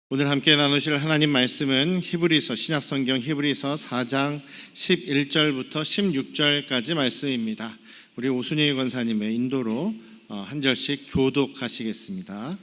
오늘 함께 나누실 하나님 말씀은 히브리서, 신약성경 히브리서 4장 11절부터 16절까지 말씀입니다. 우리 오순희 권사님의 인도로 한 절씩 교독하시겠습니다.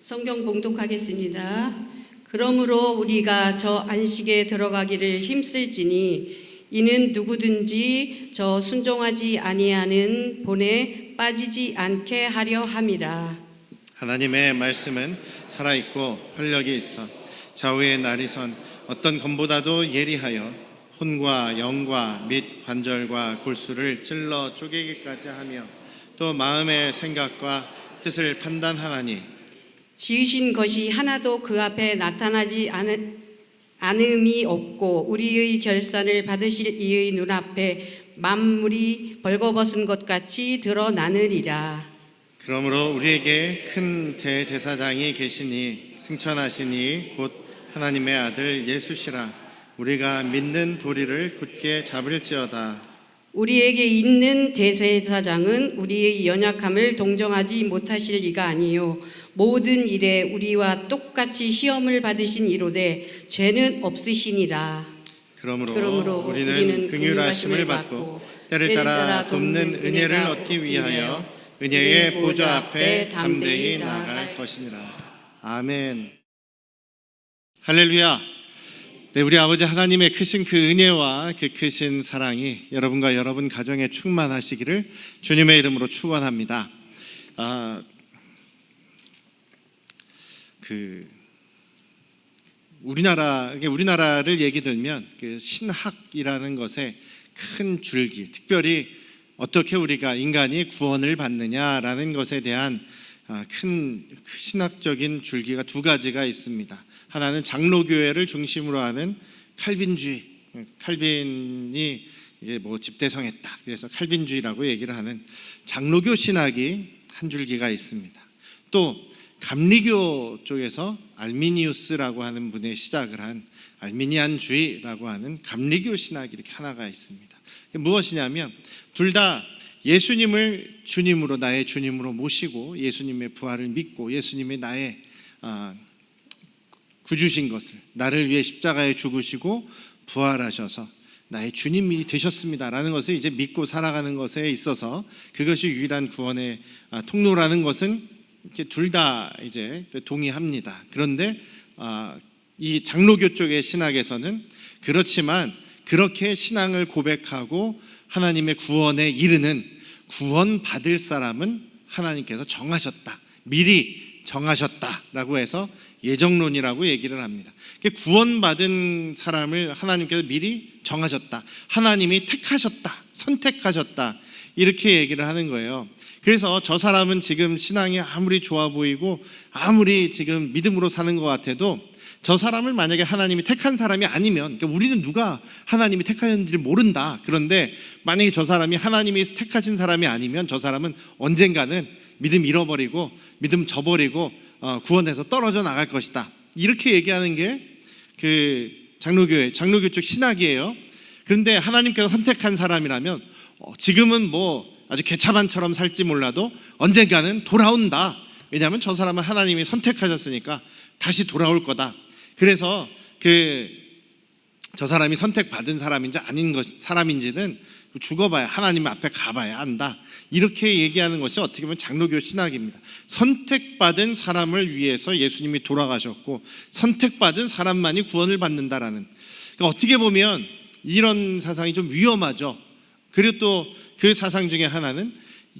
성경 봉독하겠습니다. 그러므로 우리가 저 안식에 들어가기를 힘쓸지니 이는 누구든지 저 순종하지 아니하는 본에 빠지지 않게 하려 함이라. 하나님의 말씀은 살아있고 활력이 있어 좌우의 날이선 어떤 검보다도 예리하여 혼과 영과 및 관절과 골수를 찔러 쪼개기까지 하며 또 마음의 생각과 뜻을 판단하나니 지으신 것이 하나도 그 앞에 나타나지 않음이 없고 우리의 결산을 받으실 이의 눈앞에 만물이 벌거벗은 것 같이 드러나느니라. 그러므로 우리에게 큰 대제사장이 계시니 승천하시니 곧 하나님의 아들 예수시라. 우리가 믿는 도리를 굳게 잡을지어다. 우리에게 있는 대제사장은 우리의 연약함을 동정하지 못하실 이가 아니요 모든 일에 우리와 똑같이 시험을 받으신 이로되 죄는 없으시니라. 그러므로 우리는 긍휼하심을 받고 때를 따라 돕는 은혜를 얻기 위하여 은혜의 보좌 앞에 담대히 나아갈 것이니라. 아멘. 할렐루야. 네, 우리 아버지 하나님의 크신 그 은혜와 그 크신 사랑이 여러분과 여러분 가정에 충만하시기를 주님의 이름으로 축원합니다. 우리나라를 얘기 들면 그 신학이라는 것에 큰 줄기, 특별히 어떻게 우리가 인간이 구원을 받느냐라는 것에 대한 큰 신학적인 줄기가 두 가지가 있습니다. 하나는 장로교회를 중심으로 하는 칼빈주의, 칼빈이 이게 집대성했다. 그래서 칼빈주의라고 얘기를 하는 장로교 신학이 한 줄기가 있습니다. 또 감리교 쪽에서 알미니우스라고 하는 분의 시작을 한 알미니안주의라고 하는 감리교 신학이 이렇게 하나가 있습니다. 무엇이냐면 둘 다 예수님을 주님으로, 나의 주님으로 모시고 예수님의 부활을 믿고 예수님의 나의 구주신 것을, 나를 위해 십자가에 죽으시고 부활하셔서 나의 주님이 되셨습니다라는 것을 이제 믿고 살아가는 것에 있어서 그것이 유일한 구원의 통로라는 것은 이렇게 둘 다 이제 동의합니다. 그런데 이 장로교 쪽의 신학에서는 그렇지만 그렇게 신앙을 고백하고 하나님의 구원에 이르는 구원받을 사람은 하나님께서 정하셨다, 미리 정하셨다라고 해서 예정론이라고 얘기를 합니다. 구원받은 사람을 하나님께서 미리 정하셨다, 하나님이 택하셨다, 선택하셨다, 이렇게 얘기를 하는 거예요. 그래서 저 사람은 지금 신앙이 아무리 좋아 보이고 아무리 지금 믿음으로 사는 것 같아도 저 사람을 만약에 하나님이 택한 사람이 아니면, 그러니까 우리는 누가 하나님이 택하였는지를 모른다. 그런데 만약에 저 사람이 하나님이 택하신 사람이 아니면 저 사람은 언젠가는 믿음 잃어버리고 믿음 저버리고 구원에서 떨어져 나갈 것이다. 이렇게 얘기하는 게 그 장로교 쪽 신학이에요. 그런데 하나님께서 선택한 사람이라면 지금은 아주 개차반처럼 살지 몰라도 언젠가는 돌아온다. 왜냐하면 저 사람은 하나님이 선택하셨으니까 다시 돌아올 거다. 그래서 저 사람이 선택받은 사람인지 아닌 사람인지는 죽어봐야, 하나님 앞에 가봐야 안다. 이렇게 얘기하는 것이 어떻게 보면 장로교 신학입니다. 선택받은 사람을 위해서 예수님이 돌아가셨고 선택받은 사람만이 구원을 받는다라는, 그러니까 어떻게 보면 이런 사상이 좀 위험하죠. 그리고 또 그 사상 중에 하나는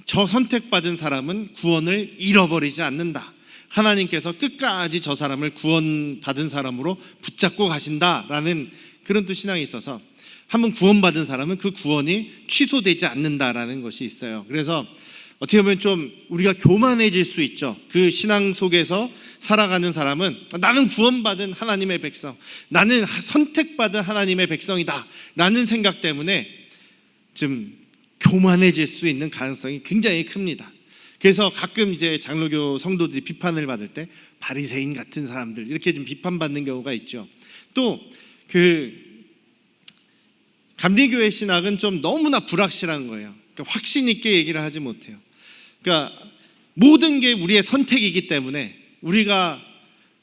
저 선택받은 사람은 구원을 잃어버리지 않는다. 하나님께서 끝까지 저 사람을 구원받은 사람으로 붙잡고 가신다라는 그런 또 신앙이 있어서 한번 구원받은 사람은 그 구원이 취소되지 않는다라는 것이 있어요. 그래서 어떻게 보면 좀 우리가 교만해질 수 있죠. 그 신앙 속에서 살아가는 사람은 나는 구원받은 하나님의 백성, 나는 선택받은 하나님의 백성이다 라는 생각 때문에 좀 교만해질 수 있는 가능성이 굉장히 큽니다. 그래서 가끔 이제 장로교 성도들이 비판을 받을 때 바리새인 같은 사람들 이렇게 좀 비판받는 경우가 있죠. 또 감리교의 신학은 좀 너무나 불확실한 거예요. 그러니까 확신 있게 얘기를 하지 못해요. 그러니까 모든 게 우리의 선택이기 때문에 우리가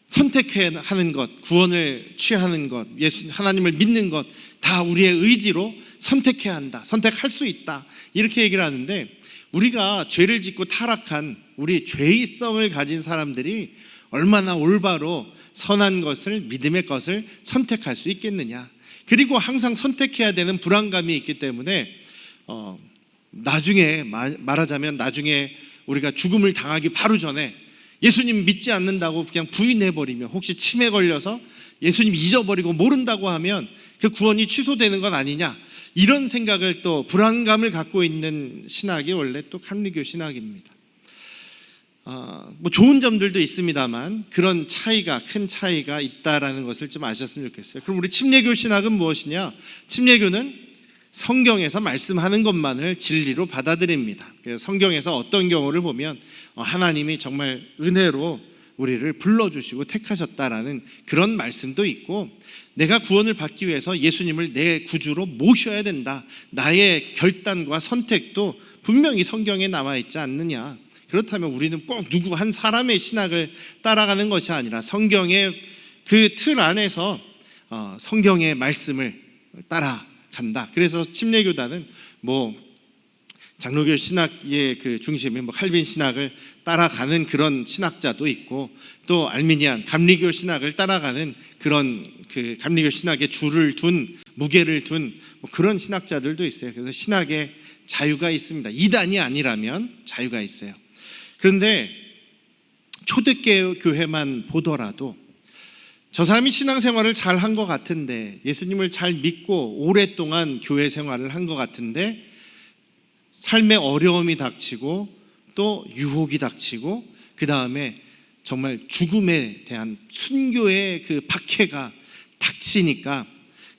선택하는 것, 구원을 취하는 것, 하나님을 믿는 것 다 우리의 의지로 선택해야 한다, 선택할 수 있다, 이렇게 얘기를 하는데, 우리가 죄를 짓고 타락한 우리 죄의성을 가진 사람들이 얼마나 올바로 선한 것을, 믿음의 것을 선택할 수 있겠느냐. 그리고 항상 선택해야 되는 불안감이 있기 때문에 나중에 말하자면 나중에 우리가 죽음을 당하기 바로 전에 예수님 믿지 않는다고 그냥 부인해버리면, 혹시 치매 걸려서 예수님 잊어버리고 모른다고 하면 그 구원이 취소되는 건 아니냐, 이런 생각을, 또 불안감을 갖고 있는 신학이 원래 또 감리교 신학입니다. 뭐 좋은 점들도 있습니다만 그런 차이가, 큰 차이가 있다라는 것을 좀 아셨으면 좋겠어요. 그럼 우리 침례교 신학은 무엇이냐? 침례교는 성경에서 말씀하는 것만을 진리로 받아들입니다. 그래서 성경에서 어떤 경우를 보면 하나님이 정말 은혜로 우리를 불러주시고 택하셨다라는 그런 말씀도 있고, 내가 구원을 받기 위해서 예수님을 내 구주로 모셔야 된다, 나의 결단과 선택도 분명히 성경에 남아있지 않느냐. 그렇다면 우리는 꼭 누구 한 사람의 신학을 따라가는 것이 아니라 성경의 그 틀 안에서 성경의 말씀을 따라간다. 그래서 침례교단은 뭐 장로교 신학의 그 중심에 뭐 칼빈 신학을 따라가는 그런 신학자도 있고, 또 알미니안 감리교 신학을 따라가는 그런 그 감리교 신학의 줄을 둔, 무게를 둔 뭐 그런 신학자들도 있어요. 그래서 신학에 자유가 있습니다. 이단이 아니라면 자유가 있어요. 그런데 초대교회 교회만 보더라도 저 사람이 신앙생활을 잘 한 것 같은데, 예수님을 잘 믿고 오랫동안 교회 생활을 한 것 같은데, 삶의 어려움이 닥치고 또 유혹이 닥치고 그 다음에 정말 죽음에 대한 순교의 그 박해가 닥치니까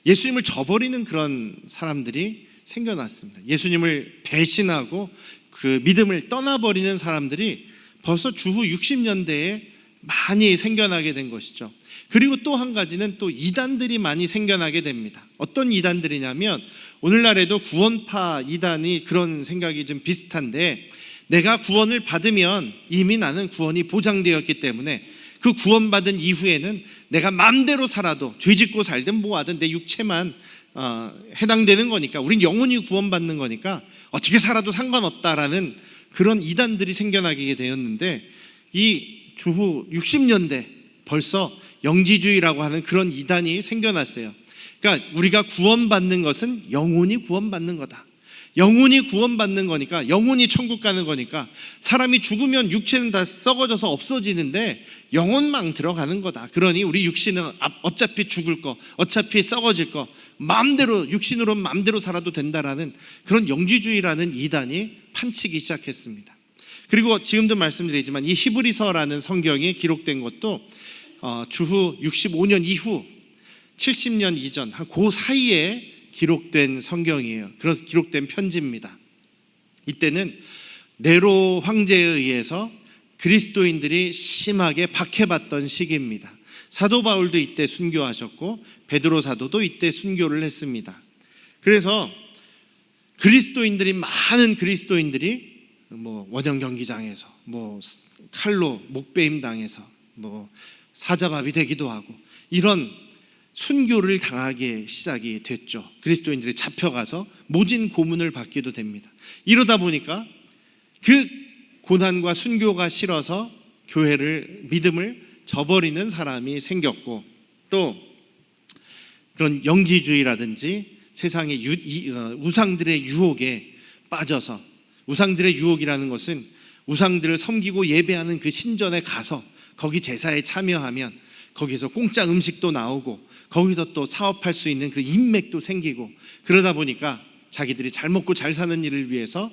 예수님을 저버리는 그런 사람들이 생겨났습니다. 예수님을 배신하고 그 믿음을 떠나버리는 사람들이 벌써 주후 60년대에 많이 생겨나게 된 것이죠. 그리고 또 한 가지는 또 이단들이 많이 생겨나게 됩니다. 어떤 이단들이냐면, 오늘날에도 구원파 이단이 그런 생각이 좀 비슷한데, 내가 구원을 받으면 이미 나는 구원이 보장되었기 때문에 그 구원받은 이후에는 내가 마음대로 살아도, 죄짓고 살든 뭐하든 내 육체만 해당되는 거니까, 우린 영원히 구원받는 거니까 어떻게 살아도 상관없다라는 그런 이단들이 생겨나게 되었는데, 이 주후 60년대 벌써 영지주의라고 하는 그런 이단이 생겨났어요. 그러니까 우리가 구원받는 것은 영혼이 구원받는 거다, 영혼이 구원받는 거니까, 영혼이 천국 가는 거니까, 사람이 죽으면 육체는 다 썩어져서 없어지는데 영혼만 들어가는 거다. 그러니 우리 육신은 어차피 죽을 거, 어차피 썩어질 거, 마음대로 육신으로 마음대로 살아도 된다라는 그런 영지주의라는 이단이 판치기 시작했습니다. 그리고 지금도 말씀드리지만 이 히브리서라는 성경이 기록된 것도 주후 65년 이후 70년 이전 그 사이에 기록된 성경이에요. 그래서 기록된 편지입니다. 이때는 네로 황제에 의해서 그리스도인들이 심하게 박해받던 시기입니다. 사도 바울도 이때 순교하셨고 베드로 사도도 이때 순교를 했습니다. 그래서 그리스도인들이, 많은 그리스도인들이 뭐 원형 경기장에서 뭐 칼로 목베임 당해서 뭐 사자밥이 되기도 하고, 이런 순교를 당하게 시작이 됐죠. 그리스도인들이 잡혀가서 모진 고문을 받기도 됩니다. 이러다 보니까 그 고난과 순교가 싫어서 교회를, 믿음을 저버리는 사람이 생겼고, 또 그런 영지주의라든지 세상의 우상들의 유혹에 빠져서, 우상들의 유혹이라는 것은 우상들을 섬기고 예배하는 그 신전에 가서 거기 제사에 참여하면 거기서 공짜 음식도 나오고 거기서 또 사업할 수 있는 그 인맥도 생기고, 그러다 보니까 자기들이 잘 먹고 잘 사는 일을 위해서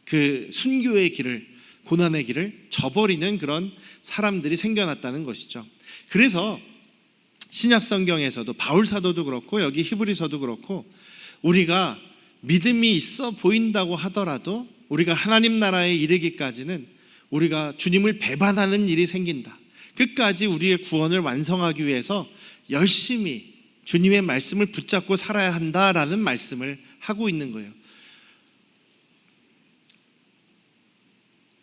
그 순교의 길을, 고난의 길을 저버리는 그런 사람들이 생겨났다는 것이죠. 그래서 신약 성경에서도 바울 사도도 그렇고 여기 히브리서도 그렇고, 우리가 믿음이 있어 보인다고 하더라도 우리가 하나님 나라에 이르기까지는 우리가 주님을 배반하는 일이 생긴다. 끝까지 우리의 구원을 완성하기 위해서 열심히 주님의 말씀을 붙잡고 살아야 한다라는 말씀을 하고 있는 거예요.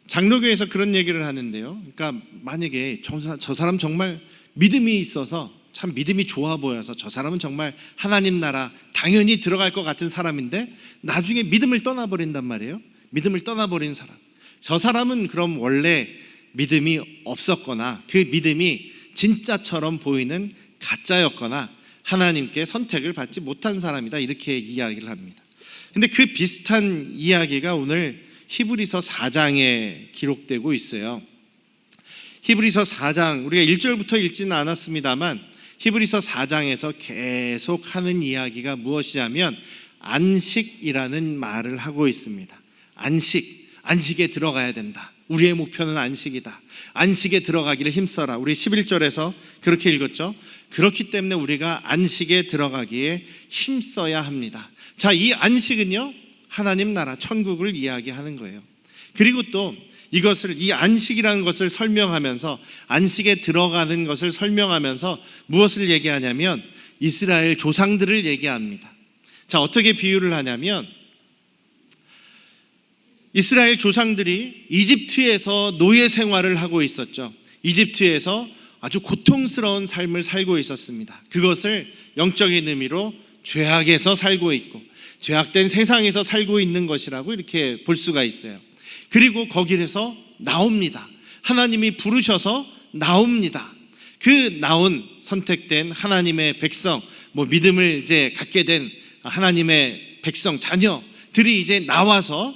장로교에서 그런 얘기를 하는데요. 그러니까 만약에 저 사람 정말 믿음이 있어서 참 믿음이 좋아 보여서 저 사람은 정말 하나님 나라 당연히 들어갈 것 같은 사람인데 나중에 믿음을 떠나버린단 말이에요. 믿음을 떠나버린 사람. 저 사람은 그럼 원래 믿음이 없었거나 그 믿음이 진짜처럼 보이는 가짜였거나 하나님께 선택을 받지 못한 사람이다, 이렇게 이야기를 합니다. 근데 그 비슷한 이야기가 오늘 히브리서 4장에 기록되고 있어요. 히브리서 4장, 우리가 1절부터 읽지는 않았습니다만 히브리서 4장에서 계속 하는 이야기가 무엇이냐면 안식이라는 말을 하고 있습니다. 안식에 들어가야 된다. 우리의 목표는 안식이다. 안식에 들어가기를 힘써라. 우리 11절에서 그렇게 읽었죠. 그렇기 때문에 우리가 안식에 들어가기에 힘써야 합니다. 자, 이 안식은요, 하나님 나라 천국을 이야기하는 거예요. 그리고 또 이것을, 이 안식이라는 것을 설명하면서, 안식에 들어가는 것을 설명하면서 무엇을 얘기하냐면 이스라엘 조상들을 얘기합니다. 자, 어떻게 비유를 하냐면 이스라엘 조상들이 이집트에서 노예 생활을 하고 있었죠. 이집트에서 아주 고통스러운 삶을 살고 있었습니다. 그것을 영적인 의미로 죄악에서 살고 있고 죄악된 세상에서 살고 있는 것이라고 이렇게 볼 수가 있어요. 그리고 거기에서 나옵니다. 하나님이 부르셔서 나옵니다. 그 나온 선택된 하나님의 백성, 믿음을 이제 갖게 된 하나님의 백성, 자녀들이 이제 나와서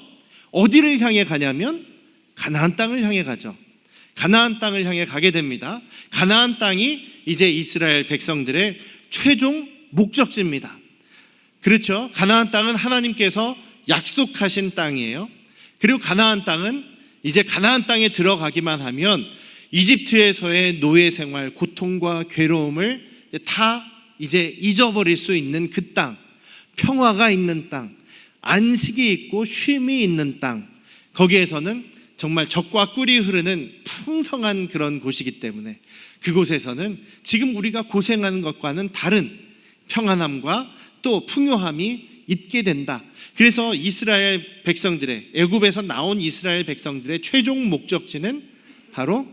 어디를 향해 가냐면 가나안 땅을 향해 가죠. 가나안 땅을 향해 가게 됩니다. 가나안 땅이 이제 이스라엘 백성들의 최종 목적지입니다. 그렇죠? 가나안 땅은 하나님께서 약속하신 땅이에요. 그리고 가나안 땅은 이제 가나안 땅에 들어가기만 하면 이집트에서의 노예 생활, 고통과 괴로움을 다 이제 잊어버릴 수 있는 그 땅, 평화가 있는 땅, 안식이 있고 쉼이 있는 땅, 거기에서는 정말 젖과 꿀이 흐르는 풍성한 그런 곳이기 때문에 그곳에서는 지금 우리가 고생하는 것과는 다른 평안함과 또 풍요함이 있게 된다. 그래서 이스라엘 백성들의, 애굽에서 나온 이스라엘 백성들의 최종 목적지는 바로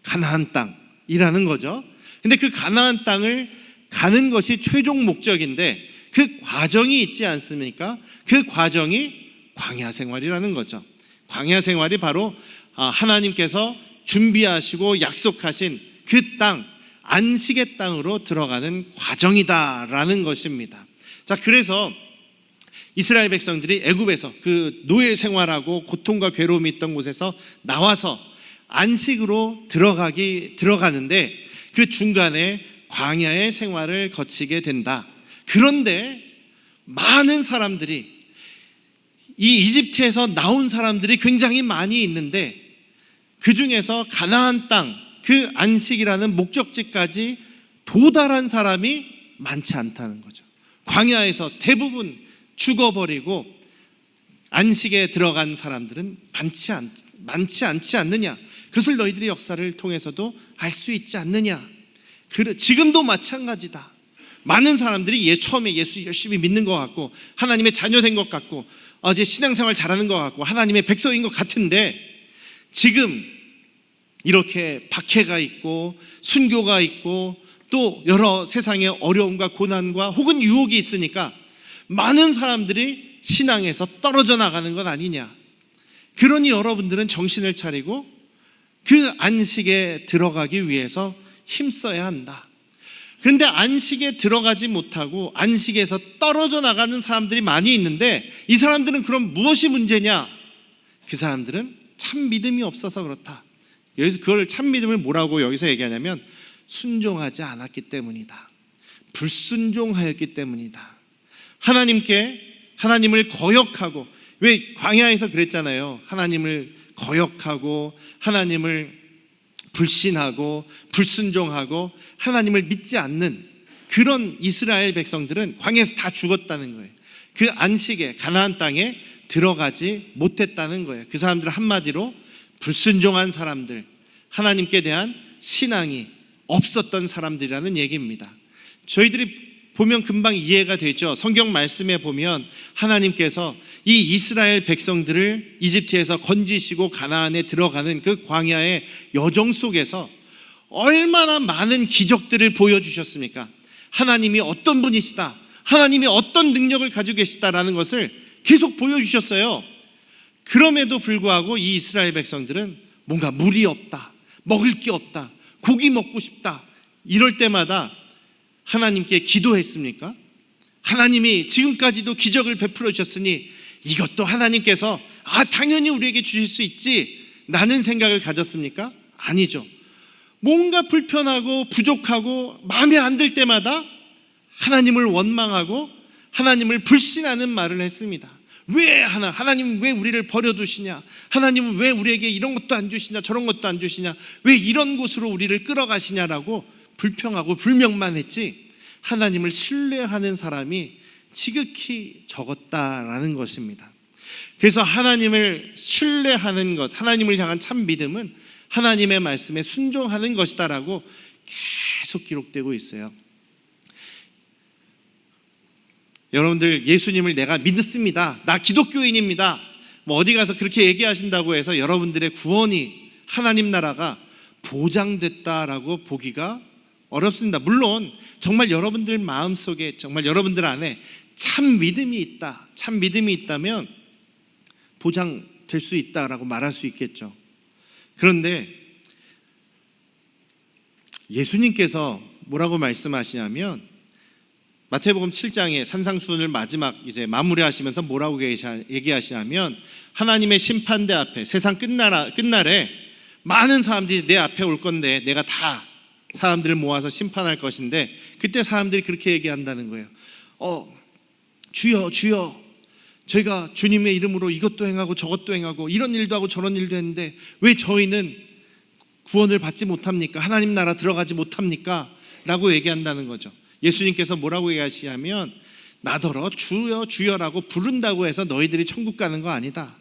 가나안 땅이라는 거죠. 근데 그 가나안 땅을 가는 것이 최종 목적인데 그 과정이 있지 않습니까? 그 과정이 광야 생활이라는 거죠. 광야 생활이 바로 하나님께서 준비하시고 약속하신 그 땅, 안식의 땅으로 들어가는 과정이다라는 것입니다. 자, 그래서 이스라엘 백성들이 애굽에서 그 노예 생활하고 고통과 괴로움이 있던 곳에서 나와서 안식으로 들어가는데 그 중간에 광야의 생활을 거치게 된다. 그런데 많은 사람들이, 이 이집트에서 나온 사람들이 굉장히 많이 있는데 그 중에서 가나안 땅, 그 안식이라는 목적지까지 도달한 사람이 많지 않다는 거죠. 광야에서 대부분 죽어버리고 안식에 들어간 사람들은 많지 않지 않느냐. 그것을 너희들의 역사를 통해서도 알 수 있지 않느냐. 지금도 마찬가지다. 많은 사람들이 처음에 예수 열심히 믿는 것 같고 하나님의 자녀 된 것 같고 이제 신앙생활 잘하는 것 같고 하나님의 백성인 것 같은데 지금 이렇게 박해가 있고 순교가 있고 또 여러 세상의 어려움과 고난과 혹은 유혹이 있으니까 많은 사람들이 신앙에서 떨어져 나가는 것 아니냐. 그러니 여러분들은 정신을 차리고 그 안식에 들어가기 위해서 힘써야 한다. 그런데 안식에 들어가지 못하고 안식에서 떨어져 나가는 사람들이 많이 있는데 이 사람들은 그럼 무엇이 문제냐? 그 사람들은 참 믿음이 없어서 그렇다. 여기서 그걸 참 믿음을 뭐라고 여기서 얘기하냐면 순종하지 않았기 때문이다. 불순종하였기 때문이다. 하나님을 거역하고, 왜 광야에서 그랬잖아요. 하나님을 거역하고 하나님을 불신하고 불순종하고 하나님을 믿지 않는 그런 이스라엘 백성들은 광야에서 다 죽었다는 거예요. 그 안식에, 가나안 땅에 들어가지 못했다는 거예요. 그 사람들은 한마디로 불순종한 사람들, 하나님께 대한 신앙이 없었던 사람들이라는 얘기입니다. 저희들이 보면 금방 이해가 되죠. 성경 말씀에 보면 하나님께서 이 이스라엘 백성들을 이집트에서 건지시고 가나안에 들어가는 그 광야의 여정 속에서 얼마나 많은 기적들을 보여주셨습니까? 하나님이 어떤 분이시다, 하나님이 어떤 능력을 가지고 계시다라는 것을 계속 보여주셨어요. 그럼에도 불구하고 이 이스라엘 백성들은 뭔가 물이 없다, 먹을 게 없다, 고기 먹고 싶다, 이럴 때마다 하나님께 기도했습니까? 하나님이 지금까지도 기적을 베풀어 주셨으니 이것도 하나님께서 당연히 우리에게 주실 수 있지 라는 생각을 가졌습니까? 아니죠. 뭔가 불편하고 부족하고 마음에 안 들 때마다 하나님을 원망하고 하나님을 불신하는 말을 했습니다. 하나님 왜 우리를 버려두시냐? 하나님은 왜 우리에게 이런 것도 안 주시냐, 저런 것도 안 주시냐, 왜 이런 곳으로 우리를 끌어가시냐라고 불평하고 불명만 했지, 하나님을 신뢰하는 사람이 지극히 적었다라는 것입니다. 그래서 하나님을 신뢰하는 것, 하나님을 향한 참 믿음은 하나님의 말씀에 순종하는 것이다라고 계속 기록되고 있어요. 여러분들, 예수님을 내가 믿습니다, 나 기독교인입니다, 어디 가서 그렇게 얘기하신다고 해서 여러분들의 구원이, 하나님 나라가 보장됐다라고 보기가 어렵습니다. 물론 정말 여러분들 마음속에, 정말 여러분들 안에 참 믿음이 있다, 참 믿음이 있다면 보장될 수 있다라고 말할 수 있겠죠. 그런데 예수님께서 뭐라고 말씀하시냐면, 마태복음 7장에 산상수훈을 마지막 이제 마무리하시면서 뭐라고 얘기하시냐면, 하나님의 심판대 앞에 세상 끝날에 많은 사람들이 내 앞에 올 건데 내가 다 사람들을 모아서 심판할 것인데, 그때 사람들이 그렇게 얘기한다는 거예요. 주여 주여, 저희가 주님의 이름으로 이것도 행하고 저것도 행하고 이런 일도 하고 저런 일도 했는데 왜 저희는 구원을 받지 못합니까? 하나님 나라 들어가지 못합니까? 라고 얘기한다는 거죠. 예수님께서 뭐라고 얘기하시냐면, 나더러 주여 주여라고 부른다고 해서 너희들이 천국 가는 거 아니다.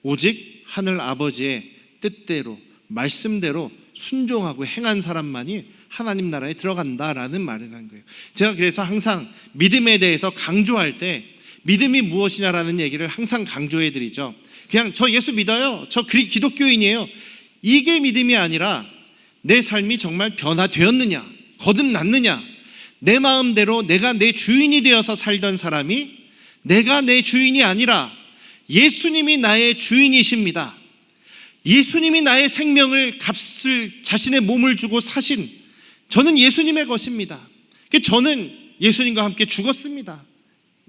오직 하늘 아버지의 뜻대로, 말씀대로 순종하고 행한 사람만이 하나님 나라에 들어간다라는 말이라는 거예요. 제가 그래서 항상 믿음에 대해서 강조할 때 믿음이 무엇이냐라는 얘기를 항상 강조해 드리죠. 그냥 저 예수 믿어요, 저 기독교인이에요, 이게 믿음이 아니라 내 삶이 정말 변화되었느냐, 거듭났느냐, 내 마음대로 내가 내 주인이 되어서 살던 사람이 내가 내 주인이 아니라 예수님이 나의 주인이십니다. 예수님이 나의 생명을, 값을, 자신의 몸을 주고 사신, 저는 예수님의 것입니다. 저는 예수님과 함께 죽었습니다.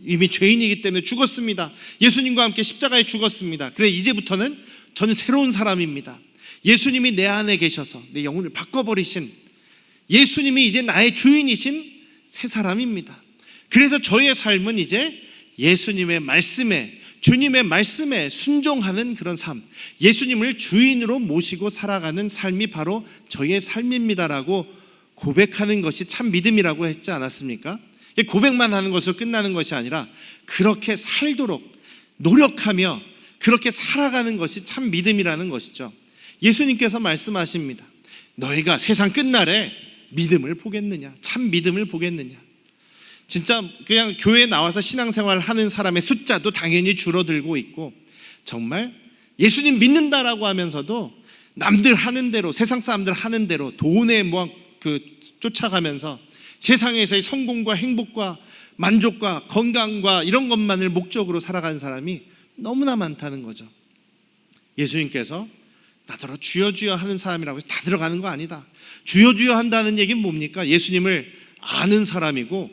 이미 죄인이기 때문에 죽었습니다. 예수님과 함께 십자가에 죽었습니다. 그래, 이제부터는 저는 새로운 사람입니다. 예수님이 내 안에 계셔서 내 영혼을 바꿔버리신 예수님이 이제 나의 주인이신 새 사람입니다. 그래서 저의 삶은 이제 예수님의 말씀에, 주님의 말씀에 순종하는 그런 삶, 예수님을 주인으로 모시고 살아가는 삶이 바로 저의 삶입니다라고 고백하는 것이 참 믿음이라고 했지 않았습니까? 고백만 하는 것으로 끝나는 것이 아니라 그렇게 살도록 노력하며 그렇게 살아가는 것이 참 믿음이라는 것이죠. 예수님께서 말씀하십니다. 너희가 세상 끝날에 믿음을 보겠느냐, 참 믿음을 보겠느냐. 진짜 그냥 교회에 나와서 신앙생활 하는 사람의 숫자도 당연히 줄어들고 있고, 정말 예수님 믿는다라고 하면서도 남들 하는 대로, 세상 사람들 하는 대로 돈에 쫓아가면서 세상에서의 성공과 행복과 만족과 건강과 이런 것만을 목적으로 살아가는 사람이 너무나 많다는 거죠. 예수님께서 나더러 주여 주여 하는 사람이라고 해서 다 들어가는 거 아니다. 주여 주여 한다는 얘기는 뭡니까? 예수님을 아는 사람이고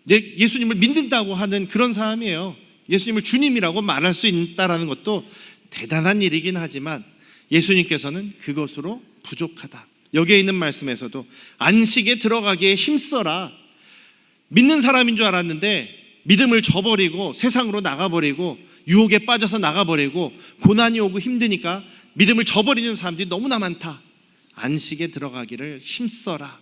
예수님을 믿는다고 하는 그런 사람이에요. 예수님을 주님이라고 말할 수 있다는 것도 대단한 일이긴 하지만 예수님께서는 그것으로 부족하다. 여기에 있는 말씀에서도 안식에 들어가기에 힘써라. 믿는 사람인 줄 알았는데 믿음을 저버리고 세상으로 나가버리고 유혹에 빠져서 나가버리고 고난이 오고 힘드니까 믿음을 저버리는 사람들이 너무나 많다. 안식에 들어가기를 힘써라.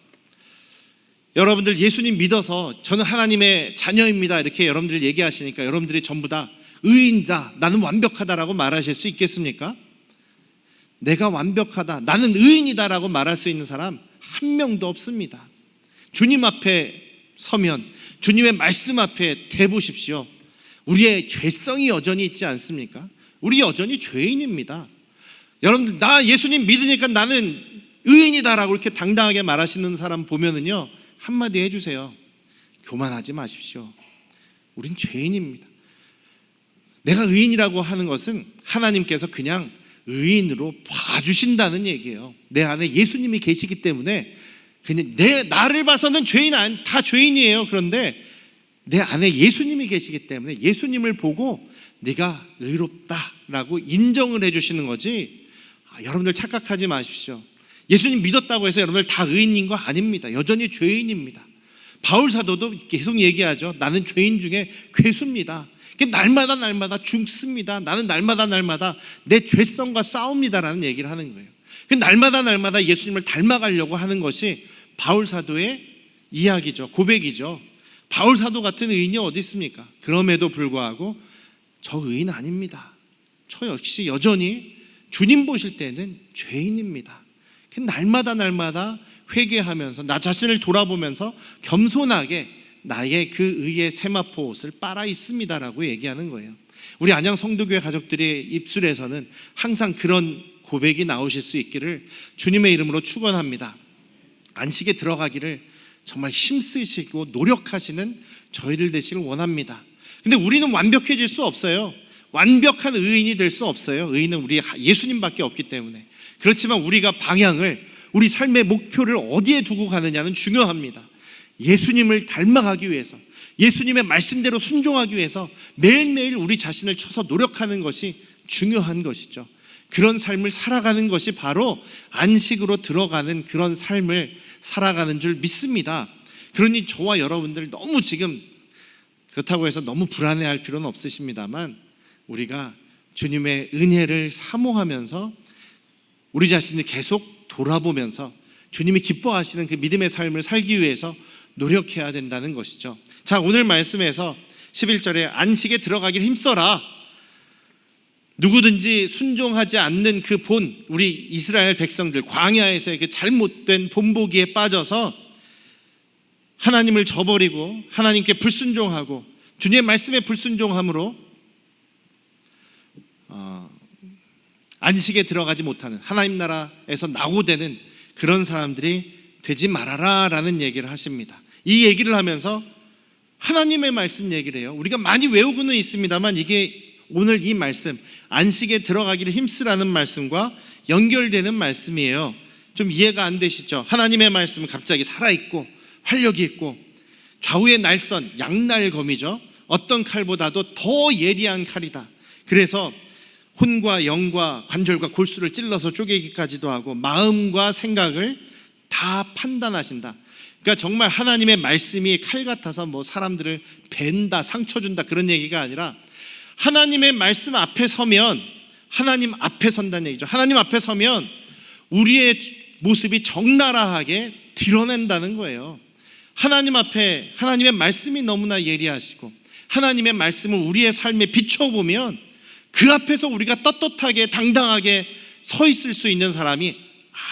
여러분들 예수님 믿어서 저는 하나님의 자녀입니다 이렇게 여러분들 얘기하시니까 여러분들이 전부 다 의인이다, 나는 완벽하다라고 말하실 수 있겠습니까? 내가 완벽하다, 나는 의인이다라고 말할 수 있는 사람 한 명도 없습니다. 주님 앞에 서면, 주님의 말씀 앞에 대보십시오. 우리의 죄성이 여전히 있지 않습니까? 우리 여전히 죄인입니다. 여러분들, 나 예수님 믿으니까 나는 의인이다라고 이렇게 당당하게 말하시는 사람 보면은요, 한마디 해주세요. 교만하지 마십시오. 우린 죄인입니다. 내가 의인이라고 하는 것은 하나님께서 그냥 의인으로 봐주신다는 얘기예요. 내 안에 예수님이 계시기 때문에 그냥 나를 봐서는 다 죄인이에요. 그런데 내 안에 예수님이 계시기 때문에 예수님을 보고 네가 의롭다라고 인정을 해주시는 거지. 여러분들 착각하지 마십시오. 예수님 믿었다고 해서 여러분들 다 의인인 거 아닙니다. 여전히 죄인입니다. 바울 사도도 계속 얘기하죠. 나는 죄인 중에 괴수입니다. 날마다 죽습니다. 나는 날마다 내 죄성과 싸웁니다라는 얘기를 하는 거예요. 날마다 예수님을 닮아가려고 하는 것이 바울 사도의 이야기죠. 고백이죠. 바울 사도 같은 의인이 어디 있습니까? 그럼에도 불구하고 저 의인 아닙니다. 저 역시 여전히 주님 보실 때는 죄인입니다. 날마다 회개하면서 나 자신을 돌아보면서 겸손하게 나의 그 의의 세마포 옷을 빨아 입습니다라고 얘기하는 거예요. 우리 안양 성도교회 가족들의 입술에서는 항상 그런 고백이 나오실 수 있기를 주님의 이름으로 축원합니다. 안식에 들어가기를 정말 힘쓰시고 노력하시는 저희를 되시길 원합니다. 근데 우리는 완벽해질 수 없어요. 완벽한 의인이 될 수 없어요. 의인은 우리 예수님밖에 없기 때문에. 그렇지만 우리가 방향을, 우리 삶의 목표를 어디에 두고 가느냐는 중요합니다. 예수님을 닮아가기 위해서, 예수님의 말씀대로 순종하기 위해서 매일매일 우리 자신을 쳐서 노력하는 것이 중요한 것이죠. 그런 삶을 살아가는 것이 바로 안식으로 들어가는 그런 삶을 살아가는 줄 믿습니다. 그러니 저와 여러분들 너무 지금 그렇다고 해서 너무 불안해할 필요는 없으십니다만, 우리가 주님의 은혜를 사모하면서 우리 자신을 계속 돌아보면서 주님이 기뻐하시는 그 믿음의 삶을 살기 위해서 노력해야 된다는 것이죠. 자, 오늘 말씀에서 11절에 안식에 들어가길 힘써라. 누구든지 순종하지 않는 그 우리 이스라엘 백성들, 광야에서의 그 잘못된 본보기에 빠져서 하나님을 저버리고 하나님께 불순종하고 주님의 말씀에 불순종함으로 안식에 들어가지 못하는, 하나님 나라에서 낙오되는 그런 사람들이 되지 말아라 라는 얘기를 하십니다. 이 얘기를 하면서 하나님의 말씀 얘기를 해요. 우리가 많이 외우고는 있습니다만 이게 오늘 이 말씀, 안식에 들어가기를 힘쓰라는 말씀과 연결되는 말씀이에요. 좀 이해가 안 되시죠? 하나님의 말씀은 갑자기 살아있고 활력이 있고 좌우의 날선, 양날검이죠. 어떤 칼보다도 더 예리한 칼이다. 그래서 혼과 영과 관절과 골수를 찔러서 쪼개기까지도 하고 마음과 생각을 다 판단하신다. 그러니까 정말 하나님의 말씀이 칼 같아서 뭐 사람들을 벤다, 상처 준다 그런 얘기가 아니라 하나님의 말씀 앞에 서면, 하나님 앞에 선다는 얘기죠. 하나님 앞에 서면 우리의 모습이 적나라하게 드러낸다는 거예요. 하나님 앞에 하나님의 말씀이 너무나 예리하시고 하나님의 말씀을 우리의 삶에 비춰보면 그 앞에서 우리가 떳떳하게 당당하게 서 있을 수 있는 사람이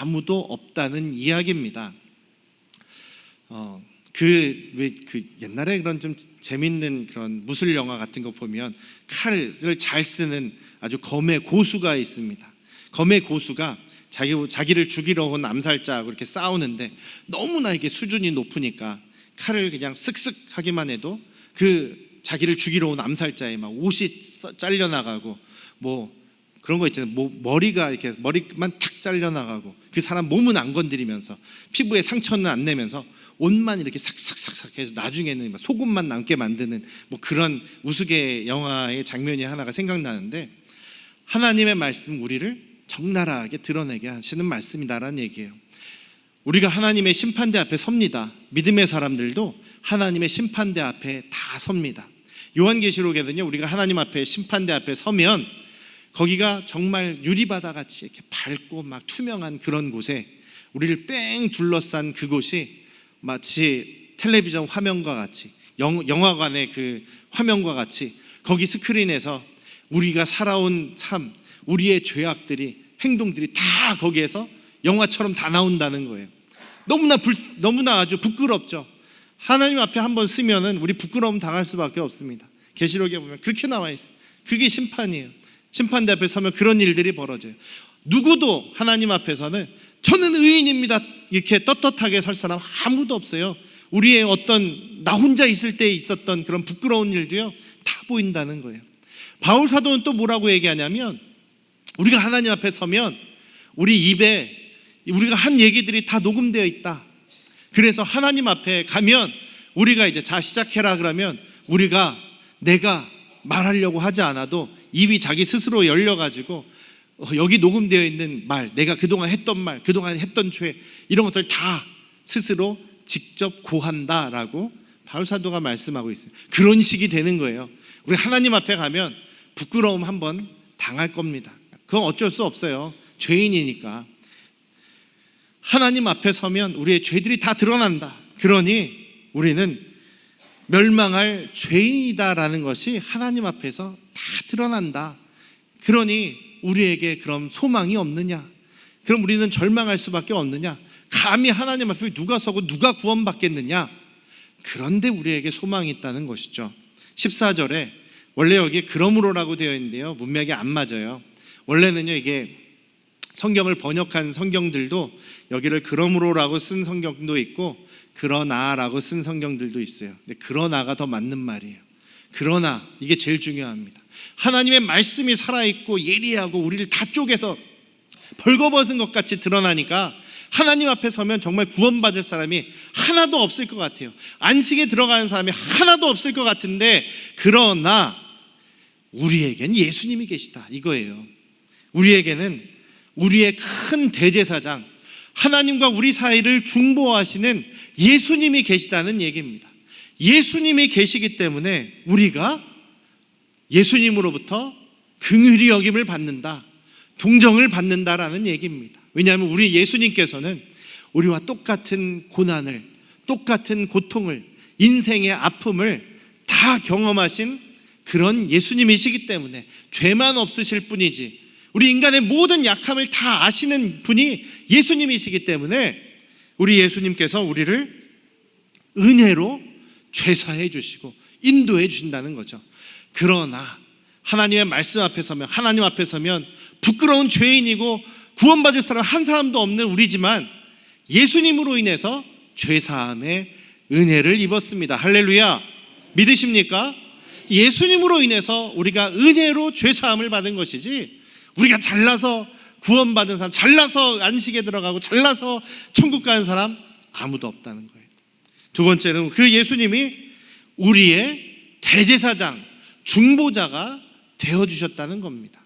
아무도 없다는 이야기입니다. 옛날에 그런 좀 재밌는 그런 무술 영화 같은 거 보면 칼을 잘 쓰는 아주 검의 고수가 있습니다. 검의 고수가 자기를 죽이러 온 암살자하고 이렇게 싸우는데 너무나 이게 수준이 높으니까 칼을 그냥 쓱쓱 하기만 해도 그 자기를 죽이러 온 암살자의 막 옷이 잘려나가고 뭐 그런 거 있잖아요. 머리가 이렇게 머리만 탁 잘려나가고 그 사람 몸은 안 건드리면서 피부에 상처는 안 내면서 옷만 이렇게 삭삭삭삭 해서 나중에는 속옷만 남게 만드는 뭐 그런 우스개 영화의 장면이 하나가 생각나는데, 하나님의 말씀 우리를 적나라하게 드러내게 하시는 말씀이다라는 얘기예요. 우리가 하나님의 심판대 앞에 섭니다. 믿음의 사람들도 하나님의 심판대 앞에 다 섭니다. 요한계시록에는요, 우리가 하나님 앞에 심판대 앞에 서면 거기가 정말 유리바다 같이 이렇게 밝고 막 투명한 그런 곳에 우리를 뺑 둘러싼 그곳이 마치 텔레비전 화면과 같이, 영화관의 그 화면과 같이 거기 스크린에서 우리가 살아온 삶, 우리의 죄악들이, 행동들이 다 거기에서 영화처럼 다 나온다는 거예요. 너무나 아주 부끄럽죠. 하나님 앞에 한번 쓰면은 우리 부끄러움 당할 수밖에 없습니다. 계시록에 보면 그렇게 나와 있어요. 그게 심판이에요. 심판대 앞에 서면 그런 일들이 벌어져요. 누구도 하나님 앞에서는 저는 의인입니다 이렇게 떳떳하게 설 사람 아무도 없어요. 우리의 어떤 나 혼자 있을 때 있었던 그런 부끄러운 일도요 다 보인다는 거예요. 바울 사도는 또 뭐라고 얘기하냐면 우리가 하나님 앞에 서면 우리 입에 우리가 한 얘기들이 다 녹음되어 있다. 그래서 하나님 앞에 가면 우리가 이제 자 시작해라 그러면 우리가 내가 말하려고 하지 않아도 입이 자기 스스로 열려가지고 여기 녹음되어 있는 말, 내가 그동안 했던 말, 그동안 했던 죄 이런 것들 다 스스로 직접 고한다라고 바울 사도가 말씀하고 있어요. 그런 식이 되는 거예요. 우리 하나님 앞에 가면 부끄러움 한번 당할 겁니다. 그건 어쩔 수 없어요. 죄인이니까. 하나님 앞에 서면 우리의 죄들이 다 드러난다. 그러니 우리는 멸망할 죄인이다라는 것이 하나님 앞에서 다 드러난다. 그러니 우리에게 그럼 소망이 없느냐? 그럼 우리는 절망할 수밖에 없느냐? 감히 하나님 앞에 누가 서고 누가 구원받겠느냐? 그런데 우리에게 소망이 있다는 것이죠. 14절에 원래 여기 그러므로라고 되어 있는데요, 문맥이 안 맞아요. 원래는요 이게 성경을 번역한 성경들도 여기를 그러므로라고 쓴 성경도 있고 그러나라고 쓴 성경들도 있어요. 근데 그러나가 더 맞는 말이에요. 그러나 이게 제일 중요합니다. 하나님의 말씀이 살아있고 예리하고 우리를 다 쪼개서 벌거벗은 것 같이 드러나니까 하나님 앞에 서면 정말 구원받을 사람이 하나도 없을 것 같아요. 안식에 들어가는 사람이 하나도 없을 것 같은데 그러나 우리에겐 예수님이 계시다 이거예요. 우리에게는 우리의 큰 대제사장 하나님과 우리 사이를 중보하시는 예수님이 계시다는 얘기입니다. 예수님이 계시기 때문에 우리가 예수님으로부터 긍휼히 여김을 받는다, 동정을 받는다라는 얘기입니다. 왜냐하면 우리 예수님께서는 우리와 똑같은 고난을, 똑같은 고통을, 인생의 아픔을 다 경험하신 그런 예수님이시기 때문에 죄만 없으실 뿐이지 우리 인간의 모든 약함을 다 아시는 분이 예수님이시기 때문에 우리 예수님께서 우리를 은혜로 죄사해 주시고 인도해 주신다는 거죠. 그러나 하나님의 말씀 앞에 서면, 하나님 앞에 서면 부끄러운 죄인이고 구원받을 사람 한 사람도 없는 우리지만 예수님으로 인해서 죄사함의 은혜를 입었습니다. 할렐루야. 믿으십니까? 예수님으로 인해서 우리가 은혜로 죄사함을 받은 것이지 우리가 잘나서 구원받은 사람, 잘나서 안식에 들어가고 잘나서 천국 가는 사람 아무도 없다는 거예요. 두 번째는 그 예수님이 우리의 대제사장, 중보자가 되어주셨다는 겁니다.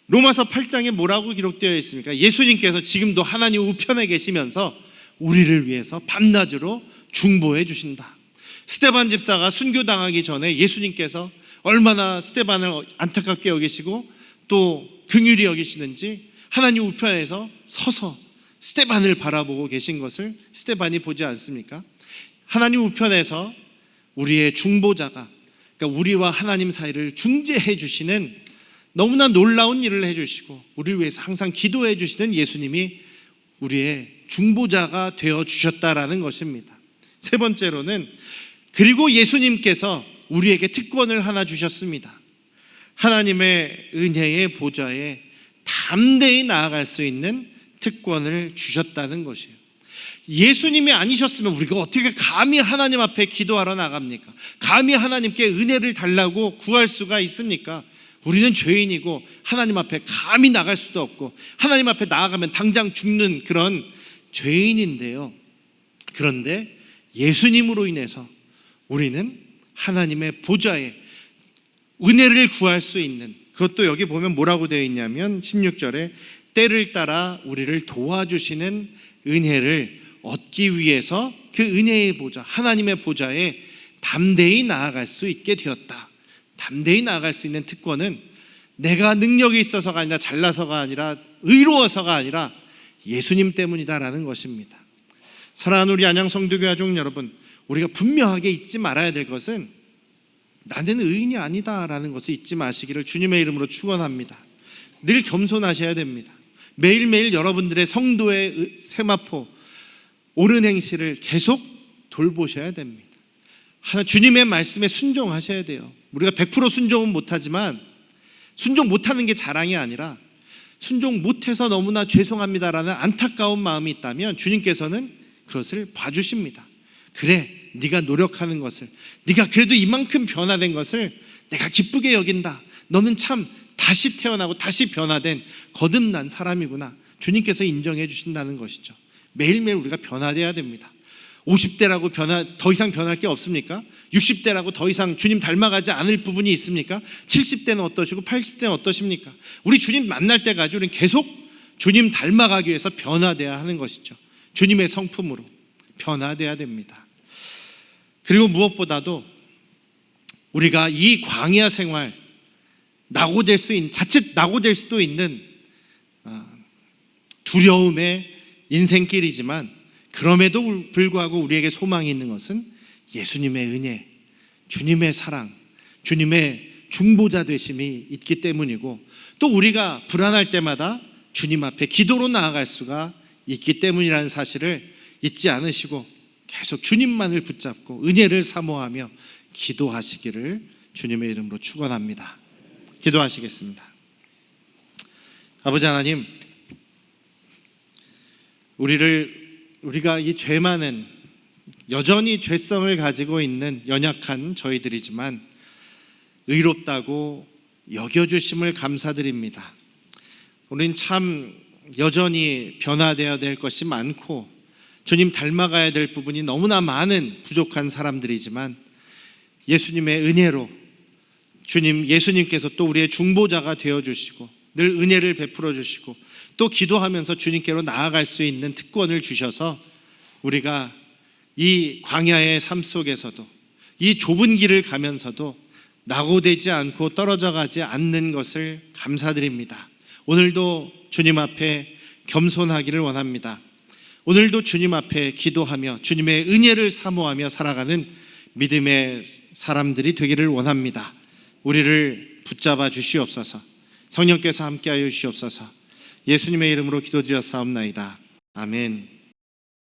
로마서 8장에 뭐라고 기록되어 있습니까? 예수님께서 지금도 하나님 우편에 계시면서 우리를 위해서 밤낮으로 중보해 주신다. 스데반 집사가 순교당하기 전에 예수님께서 얼마나 스데반을 안타깝게 여기시고 또 긍휼히 여기시는지 하나님 우편에서 서서 스데반을 바라보고 계신 것을 스데반이 보지 않습니까? 하나님 우편에서 우리의 중보자가, 그러니까 우리와 하나님 사이를 중재해 주시는 너무나 놀라운 일을 해주시고 우리를 위해서 항상 기도해 주시는 예수님이 우리의 중보자가 되어 주셨다라는 것입니다. 세 번째로는 그리고 예수님께서 우리에게 특권을 하나 주셨습니다. 하나님의 은혜의 보좌에 담대히 나아갈 수 있는 특권을 주셨다는 것이에요. 예수님이 아니셨으면 우리가 어떻게 감히 하나님 앞에 기도하러 나갑니까? 감히 하나님께 은혜를 달라고 구할 수가 있습니까? 우리는 죄인이고 하나님 앞에 감히 나갈 수도 없고 하나님 앞에 나아가면 당장 죽는 그런 죄인인데요. 그런데 예수님으로 인해서 우리는 하나님의 보좌에 은혜를 구할 수 있는, 그것도 여기 보면 뭐라고 되어 있냐면 16절에 때를 따라 우리를 도와주시는 은혜를 얻기 위해서 그 은혜의 보좌, 하나님의 보좌에 담대히 나아갈 수 있게 되었다. 담대히 나아갈 수 있는 특권은 내가 능력이 있어서가 아니라 잘나서가 아니라 의로워서가 아니라 예수님 때문이다라는 것입니다. 사랑하는 우리 안양성도교회 가족 여러분, 우리가 분명하게 잊지 말아야 될 것은 나는 의인이 아니다라는 것을 잊지 마시기를 주님의 이름으로 축원합니다. 늘 겸손하셔야 됩니다. 매일매일 여러분들의 성도의 세마포, 옳은 행실을 계속 돌보셔야 됩니다. 주님의 말씀에 순종하셔야 돼요. 우리가 100% 순종은 못하지만 순종 못하는 게 자랑이 아니라 순종 못해서 너무나 죄송합니다라는 안타까운 마음이 있다면 주님께서는 그것을 봐주십니다. 그래, 네가 노력하는 것을, 네가 그래도 이만큼 변화된 것을 내가 기쁘게 여긴다. 너는 참 다시 태어나고 다시 변화된 거듭난 사람이구나. 주님께서 인정해 주신다는 것이죠. 매일매일 우리가 변화돼야 됩니다. 50대라고 더 이상 변할 게 없습니까? 60대라고 더 이상 주님 닮아가지 않을 부분이 있습니까? 70대는 어떠시고 80대는 어떠십니까? 우리 주님 만날 때까지 우리는 계속 주님 닮아가기 위해서 변화돼야 하는 것이죠. 주님의 성품으로 변화돼야 됩니다. 그리고 무엇보다도 우리가 이 광야 생활, 자칫 낙오될 수도 있는 두려움의 인생길이지만 그럼에도 불구하고 우리에게 소망이 있는 것은 예수님의 은혜, 주님의 사랑, 주님의 중보자 되심이 있기 때문이고, 또 우리가 불안할 때마다 주님 앞에 기도로 나아갈 수가 있기 때문이라는 사실을 잊지 않으시고 계속 주님만을 붙잡고 은혜를 사모하며 기도하시기를 주님의 이름으로 축원합니다. 기도하시겠습니다. 아버지 하나님, 우리가 이 죄 많은, 여전히 죄성을 가지고 있는 연약한 저희들이지만 의롭다고 여겨주심을 감사드립니다. 우리는 참 여전히 변화되어야 될 것이 많고 주님 닮아가야 될 부분이 너무나 많은 부족한 사람들이지만 예수님의 은혜로 예수님께서 또 우리의 중보자가 되어주시고 늘 은혜를 베풀어 주시고 또 기도하면서 주님께로 나아갈 수 있는 특권을 주셔서 우리가 이 광야의 삶 속에서도 이 좁은 길을 가면서도 낙오되지 않고 떨어져 가지 않는 것을 감사드립니다. 오늘도 주님 앞에 겸손하기를 원합니다. 오늘도 주님 앞에 기도하며 주님의 은혜를 사모하며 살아가는 믿음의 사람들이 되기를 원합니다. 우리를 붙잡아 주시옵소서. 성령께서 함께하여 주시옵소서. 예수님의 이름으로 기도드렸사옵나이다. 아멘.